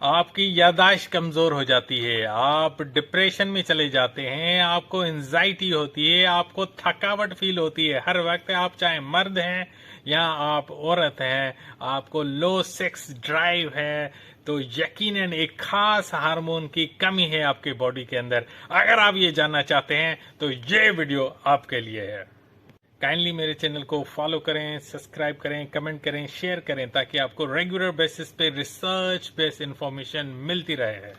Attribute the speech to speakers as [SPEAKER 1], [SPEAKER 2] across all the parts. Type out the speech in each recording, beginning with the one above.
[SPEAKER 1] आपकी याददाश्त कमजोर हो जाती है, आप डिप्रेशन में चले जाते हैं, आपको एंजाइटी होती है, आपको थकावट फील होती है हर वक्त। आप चाहे मर्द हैं या आप औरत हैं, आपको लो सेक्स ड्राइव है, तो यकीनन एक खास हार्मोन की कमी है आपके बॉडी के अंदर। अगर आप ये जानना चाहते हैं तो ये वीडियो आपके लिए है। काइंडली मेरे चैनल को फॉलो करें, सब्सक्राइब करें, कमेंट करें, शेयर करें, ताकि आपको रेगुलर बेसिस पे रिसर्च बेस्ड इंफॉर्मेशन मिलती रहे।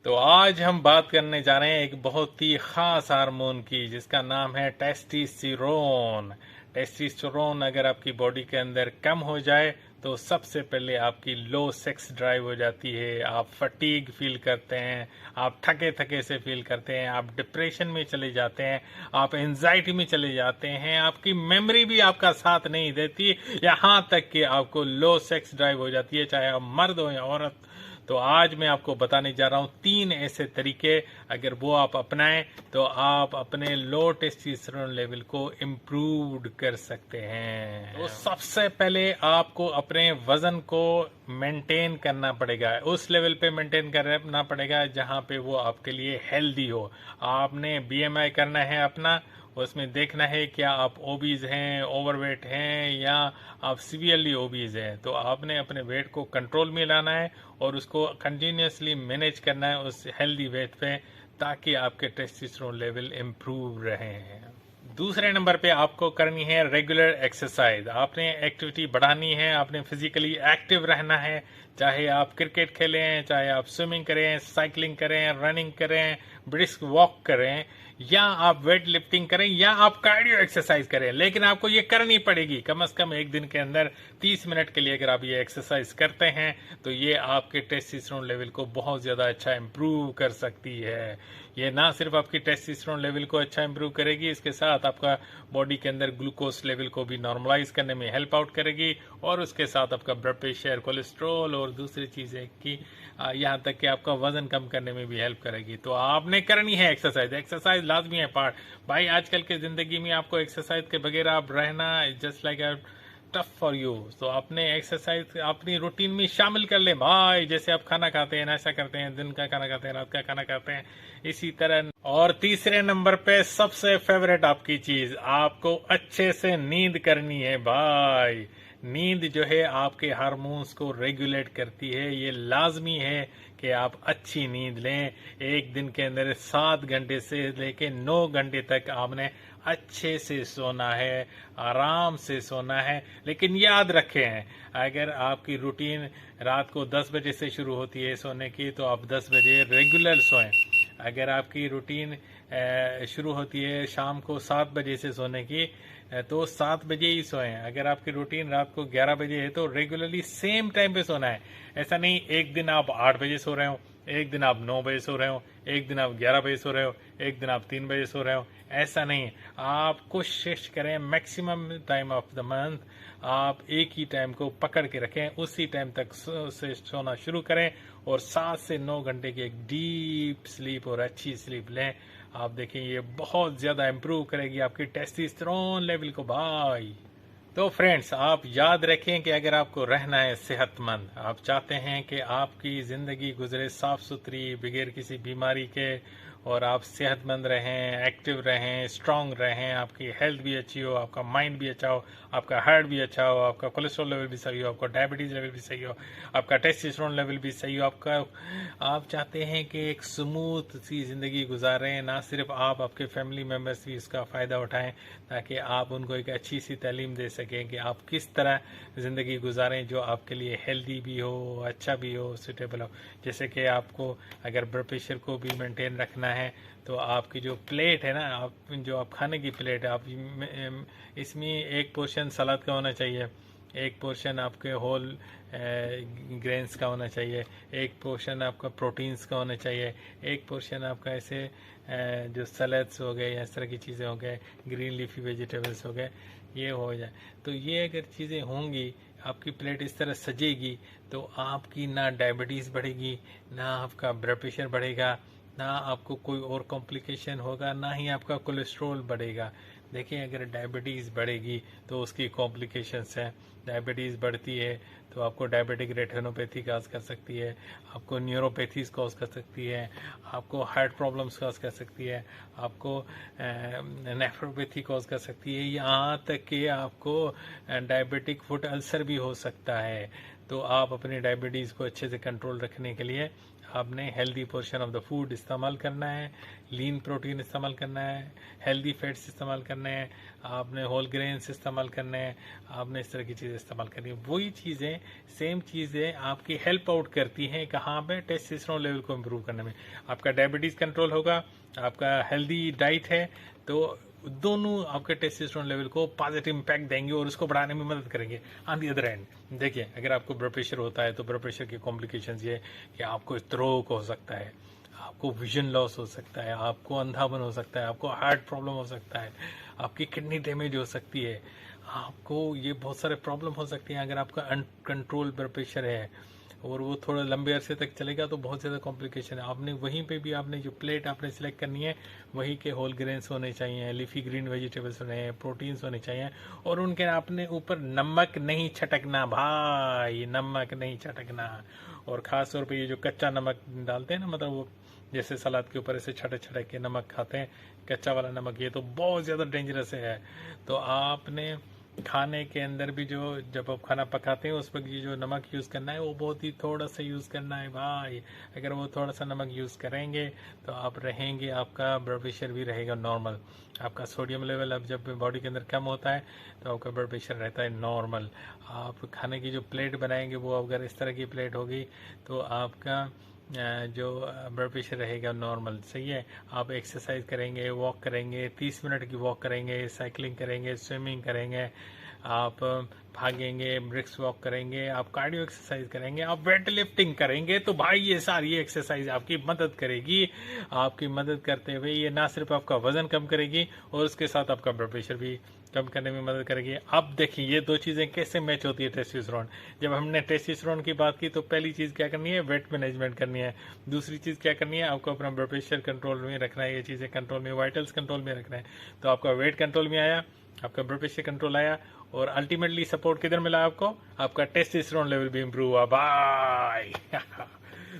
[SPEAKER 1] तो आज हम बात करने जा रहे हैं एक बहुत ही खास हार्मोन की, जिसका नाम है टेस्टोस्टेरोन। टेस्टोस्टेरोन अगर आपकी बॉडी के अंदर कम हो जाए तो सबसे पहले आपकी लो सेक्स ड्राइव हो जाती है, आप फटीग फील करते हैं, आप थके थके से फील करते हैं, आप डिप्रेशन में चले जाते हैं, आप एंजाइटी में चले जाते हैं, आपकी मेमोरी भी आपका साथ नहीं देती, यहाँ तक कि आपको लो सेक्स ड्राइव हो जाती है, चाहे आप मर्द हो या औरत। तो आज मैं आपको बताने जा रहा हूं 3 ऐसे तरीके, अगर वो आप अपनाएं तो आप अपने लो टेस्टोस्टेरोन लेवल को इम्प्रूव कर सकते हैं। तो सबसे पहले आपको अपने वजन को मेंटेन करना पड़ेगा, उस लेवल पे मेंटेन करना पड़ेगा जहां पे वो आपके लिए हेल्दी हो। आपने बीएमआई करना है अपना, उसमें देखना है क्या आप ओबीज हैं, ओवरवेट हैं, या आप सीवियरली ओबीज हैं। तो आपने अपने वेट को कंट्रोल में लाना है और उसको कंटिन्यूसली मैनेज करना है उस हेल्दी वेट पे, ताकि आपके टेस्टोस्टेरोन लेवल इम्प्रूव रहे। दूसरे नंबर पे आपको करनी है रेगुलर एक्सरसाइज। आपने एक्टिविटी बढ़ानी है, आपने फिजिकली एक्टिव रहना है, चाहे आप क्रिकेट खेलें, चाहे आप स्विमिंग करें, साइकिलिंग करें, रनिंग करें, ब्रिस्क वॉक करें, या आप वेट लिफ्टिंग करें, या आप कार्डियो एक्सरसाइज करें। लेकिन आपको ये करनी पड़ेगी कम से कम एक दिन के अंदर 30 मिनट के लिए। अगर आप ये एक्सरसाइज करते हैं तो ये आपके टेस्टोस्टेरोन लेवल को बहुत ज्यादा अच्छा इंप्रूव कर सकती है। ये ना सिर्फ आपकी टेस्टोस्टेरोन लेवल को अच्छा इंप्रूव करेगी, इसके साथ आपका बॉडी के अंदर ग्लूकोज लेवल को भी नॉर्मलाइज करने में हेल्प आउट करेगी, और उसके साथ आपका ब्लड प्रेशर, कोलेस्ट्रॉल और दूसरी चीजें की यहाँ तक कि आपका वजन कम करने में भी हेल्प करेगी। तो आपने करनी है एक्सरसाइज। एक्सरसाइज लाजमी है पार्ट। भाई आजकल के जिंदगी में आपको एक्सरसाइज के बगैर आप रहना just like tough for you. तो आपने एक्सरसाइज अपनी रूटीन में शामिल कर ले भाई। जैसे आप खाना खाते हैं, नाश्ता करते हैं, दिन का खाना खाते हैं, रात का खाना खाते हैं, इसी तरह। और तीसरे नंबर पे सबसे फेवरेट आपकी चीज, आपको अच्छे से नींद करनी है भाई। नींद जो है आपके हार्मोन्स को रेगुलेट करती है। ये लाजमी है कि आप अच्छी नींद लें। एक दिन के अंदर 7 घंटे से लेके 9 घंटे तक आपने अच्छे से सोना है, आराम से सोना है। लेकिन याद रखें, अगर आपकी रूटीन रात को 10 बजे से शुरू होती है सोने की, तो आप 10 बजे रेगुलर सोएं। अगर आपकी रूटीन शुरू होती है शाम को 7 बजे से सोने की, तो 7 बजे ही सोएं। अगर आपकी रूटीन रात को 11 बजे है तो रेगुलरली सेम टाइम पे सोना है। ऐसा नहीं एक दिन आप 8 बजे सो रहे हो, एक दिन आप 9 बजे सो रहे हो, एक दिन आप 11 बजे सो रहे हो, एक दिन आप 3 बजे सो रहे हो। ऐसा नहीं, आप कोशिश करें maximum time of the month आप एक ही टाइम को पकड़ के रखें, उसी टाइम तक से सोना शुरू करें, और 7 से 9 घंटे की एक डीप स्लीप और अच्छी स्लीप लें। आप देखें ये बहुत ज्यादा इंप्रूव करेगी आपकी टेस्टोस्टेरोन लेवल को भाई। तो फ्रेंड्स, आप याद रखें कि अगर आपको रहना है सेहतमंद, आप चाहते हैं कि आपकी जिंदगी गुजरे साफ सुथरी बगैर किसी बीमारी के, और आप सेहतमंद रहें, एक्टिव रहें, स्ट्रांग रहें, आपकी हेल्थ भी अच्छी हो, आपका माइंड भी अच्छा हो, आपका हार्ट भी अच्छा हो, आपका कोलेस्ट्रॉल लेवल भी सही हो, आपका डायबिटीज लेवल भी सही हो, आपका टेस्टोस्टेरोन लेवल भी सही हो, आप चाहते हैं कि एक स्मूथ सी जिंदगी गुजारें, ना सिर्फ आप, आपके फैमिली मेम्बर्स भी इसका फ़ायदा उठाएं, ताकि आप उनको एक अच्छी सी तालीम दे सकें कि आप किस तरह ज़िंदगी गुजारें जो आपके लिए हेल्दी भी हो, अच्छा भी हो, सूटेबल हो। जैसे कि आपको अगर ब्लड प्रेशर को भी मेंटेन रखना है, तो आपकी जो प्लेट है ना, आप खाने की प्लेट है, आप इसमें एक पोर्शन सलाद का होना चाहिए, एक पोर्शन आपके होल ग्रेन्स का होना चाहिए, एक पोर्शन आपका प्रोटीन्स का होना चाहिए, एक पोर्शन आपका ऐसे जो सलाद्स हो गए या इस तरह की चीज़ें हो गए, ग्रीन लीफी वेजिटेबल्स हो गए, ये हो जाए। तो ये अगर चीज़ें होंगी, आपकी प्लेट इस तरह सजेगी, तो आपकी ना डायबिटीज़ बढ़ेगी, ना आपका ब्लड प्रेशर बढ़ेगा, ना आपको कोई और कॉम्प्लिकेशन होगा, ना ही आपका कोलेस्ट्रॉल बढ़ेगा। देखिए अगर डायबिटीज़ बढ़ेगी तो उसकी कॉम्प्लिकेशंस हैं। डायबिटीज़ बढ़ती है तो आपको डायबिटिक रेटिनोपैथी काज कर सकती है, आपको न्यूरोपैथीज कॉज कर सकती है, आपको हार्ट प्रॉब्लम्स कॉज कर सकती है, आपको नेफ्रोपैथी कॉज कर सकती है, यहाँ तक कि आपको डायबिटिक फुट अल्सर भी हो सकता है। तो आप अपनी डायबिटीज़ को अच्छे से कंट्रोल रखने के लिए आपने healthy portion of the food इस्तेमाल करना है, लीन प्रोटीन इस्तेमाल करना है, हेल्दी फैट्स इस्तेमाल करने हैं, आपने होल ग्रेन्स इस्तेमाल करने हैं, आपने इस तरह की चीज़ें इस्तेमाल करनी है। वही चीज़ें सेम चीज़ें आपकी हेल्प आउट करती हैं कहाँ पे, टेस्टोस्टेरोन लेवल को इम्प्रूव करने में। आपका डायबिटीज़ कंट्रोल होगा, आपका हेल्दी डाइट है, तो दोनों आपके टेस्टोस्टेरोन लेवल को पॉजिटिव इम्पैक्ट देंगे और उसको बढ़ाने में मदद करेंगे। ऑन दी अदर एंड देखिए अगर आपको ब्लड प्रेशर होता है तो ब्लड प्रेशर की कॉम्प्लिकेशंस ये कि आपको स्ट्रोक हो सकता है, आपको विजन लॉस हो सकता है, आपको अंधापन हो सकता है, आपको हार्ट प्रॉब्लम हो सकता है, आपकी किडनी डैमेज हो सकती है, आपको ये बहुत सारे प्रॉब्लम हो सकती हैं अगर आपका अनकंट्रोल ब्लड प्रेशर है और वो थोड़ा लंबे अरसे तक चलेगा तो बहुत ज़्यादा कॉम्प्लिकेशन है। आपने वहीं पे भी आपने जो प्लेट आपने सिलेक्ट करनी है वहीं के होल ग्रेन्स होने चाहिए, लीफी ग्रीन वेजिटेबल्स होने हैं, प्रोटीन्स होने चाहिए और उनके आपने ऊपर नमक नहीं छटकना भाई, नमक नहीं छटकना। और ख़ास तौर पे ये जो कच्चा नमक डालते हैं ना, मतलब वो जैसे सलाद के ऊपर ऐसे छटक छटक के नमक खाते हैं, कच्चा वाला नमक, ये तो बहुत ज़्यादा डेंजरस है। तो आपने खाने के अंदर भी जो जब आप खाना पकाते हैं उस पर ये जो नमक यूज़ करना है वो बहुत ही थोड़ा सा यूज़ करना है भाई। अगर वो थोड़ा सा नमक यूज़ करेंगे तो आप रहेंगे, आपका ब्लड प्रेशर भी रहेगा नॉर्मल। आपका सोडियम लेवल अब जब बॉडी के अंदर कम होता है तो आपका ब्लड प्रेशर रहता है नॉर्मल। आप खाने की जो प्लेट बनाएंगे वो अगर इस तरह की प्लेट होगी तो आपका जो ब्लड प्रेशर रहेगा नॉर्मल। सही है। आप एक्सरसाइज करेंगे, वॉक करेंगे, 30 मिनट की वॉक करेंगे, साइकिलिंग करेंगे, स्विमिंग करेंगे, आप भागेंगे, ब्रिक्स वॉक करेंगे, आप कार्डियो एक्सरसाइज करेंगे, आप वेट लिफ्टिंग करेंगे, तो भाई ये सारी एक्सरसाइज आपकी मदद करेगी। आपकी मदद करते हुए ये ना सिर्फ आपका वजन कम करेगी और उसके साथ आपका ब्लड प्रेशर भी कम करने में मदद करेगी। अब देखिए ये दो चीज़ें कैसे मैच होती है टेस्टोस्टेरोन। जब हमने टेस्टोस्टेरोन की बात की तो पहली चीज़ क्या करनी है, वेट मैनेजमेंट करनी है। दूसरी चीज़ क्या करनी है, आपको अपना ब्लड प्रेशर कंट्रोल में रखना है, ये चीज़ें कंट्रोल में, वाइटल्स कंट्रोल में रखना है। तो आपका वेट कंट्रोल में आया, आपका ब्लड प्रेशर कंट्रोल आया और अल्टीमेटली सपोर्ट किधर मिला आपको, आपका टेस्टोस्टेरोन लेवल भी इम्प्रूव हुआ भाई।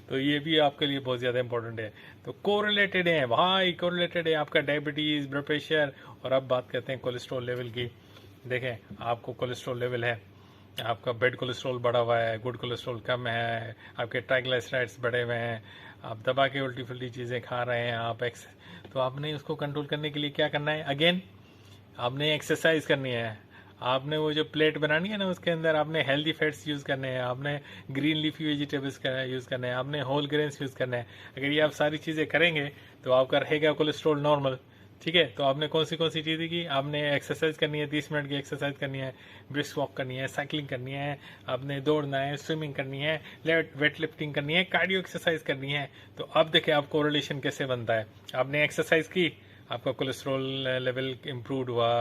[SPEAKER 1] तो ये भी आपके लिए बहुत ज़्यादा इंपॉर्टेंट है। तो कोरिलेटेड है भाई, कोरिलेटेड है आपका डायबिटीज़, ब्लड प्रेशर। और अब बात करते हैं कोलेस्ट्रॉल लेवल की। देखें आपको कोलेस्ट्रॉल लेवल है, आपका बेड कोलेस्ट्रॉल बढ़ा हुआ है, गुड कोलेस्ट्रॉल कम है, आपके ट्राइग्लिसराइड्स बढ़े हुए हैं, आप दबा के उल्टी फुल्टी चीज़ें खा रहे हैं, आप तो आपने उसको कंट्रोल करने के लिए क्या करना है, अगेन आपने एक्सरसाइज करनी है। आपने वो जो प्लेट बनानी है ना उसके अंदर आपने हेल्दी फैट्स यूज़ करने हैं, आपने ग्रीन लीफी वेजिटेबल्स यूज़ करने हैं, आपने होल ग्रेन्स यूज़ करने हैं। अगर ये आप सारी चीज़ें करेंगे तो आपका रहेगा कोलेस्ट्रॉल नॉर्मल। ठीक है। तो आपने कौन सी चीज़ें की, आपने एक्सरसाइज करनी है, 30 मिनट की एक्सरसाइज करनी है, ब्रिस्क वॉक करनी है, साइकिलिंग करनी है, आपने दौड़ना है, स्विमिंग करनी है, वेट लिफ्टिंग करनी है, कार्डियो एक्सरसाइज करनी है। तो अब देखिए आप कोरिलेशन कैसे बनता है। आपने एक्सरसाइज की, आपका कोलेस्ट्रॉल लेवल इम्प्रूव हुआ,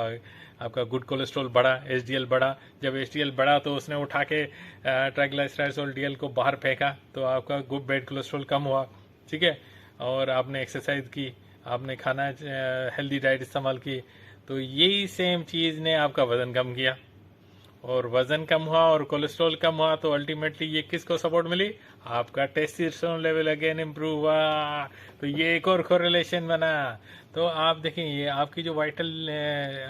[SPEAKER 1] आपका गुड कोलेस्ट्रॉल बढ़ा, एचडीएल बढ़ा। जब एचडीएल बढ़ा तो उसने उठा के ट्राइग्लिसराइड्स और डीएल को बाहर फेंका, तो आपका गुड बेड कोलेस्ट्रॉल कम हुआ। ठीक है। और आपने एक्सरसाइज की, आपने खाना हेल्दी डाइट इस्तेमाल की, तो यही सेम चीज़ ने आपका वज़न कम किया। और वज़न कम हुआ और कोलेस्ट्रॉल कम हुआ तो अल्टीमेटली ये किसको सपोर्ट मिली, आपका टेस्टोस्टेरोन लेवल अगेन इम्प्रूव हुआ। तो ये एक और कोरिलेशन बना। तो आप देखें ये आपकी जो वाइटल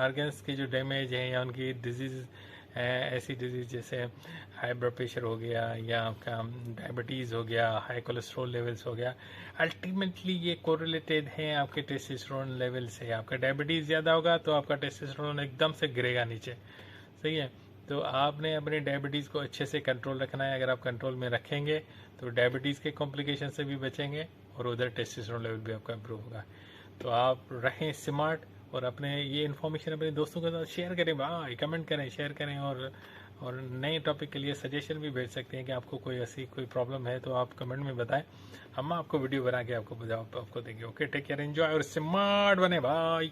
[SPEAKER 1] ऑर्गन्स की जो डैमेज है या उनकी डिजीज़ है, ऐसी डिजीज़ जैसे हाई ब्लड प्रेशर हो गया या आपका डायबिटीज़ हो गया, हाई कोलेस्ट्रॉल लेवल्स हो गया, अल्टीमेटली ये कोरिलेटेड है आपके टेस्टोस्टेरोन लेवल से। आपका डायबिटीज़ ज़्यादा होगा तो आपका टेस्टोस्टेरोन एकदम से गिरेगा नीचे। सही है। तो आपने अपने डायबिटीज़ को अच्छे से कंट्रोल रखना है। अगर आप कंट्रोल में रखेंगे तो डायबिटीज़ के कॉम्प्लिकेशन से भी बचेंगे और उधर टेस्टोस्टेरोन लेवल भी आपका इम्प्रूव होगा। तो आप रहें स्मार्ट और अपने ये इन्फॉर्मेशन अपने दोस्तों के साथ शेयर करें भाई, कमेंट करें, शेयर करें। और नए टॉपिक के लिए सजेशन भी भेज सकते हैं कि आपको कोई ऐसी कोई प्रॉब्लम है तो आप कमेंट में बताएं, हम आपको वीडियो बना के आपको देंगे। ओके, टेक केयर, एंजॉय और स्मार्ट बने भाई।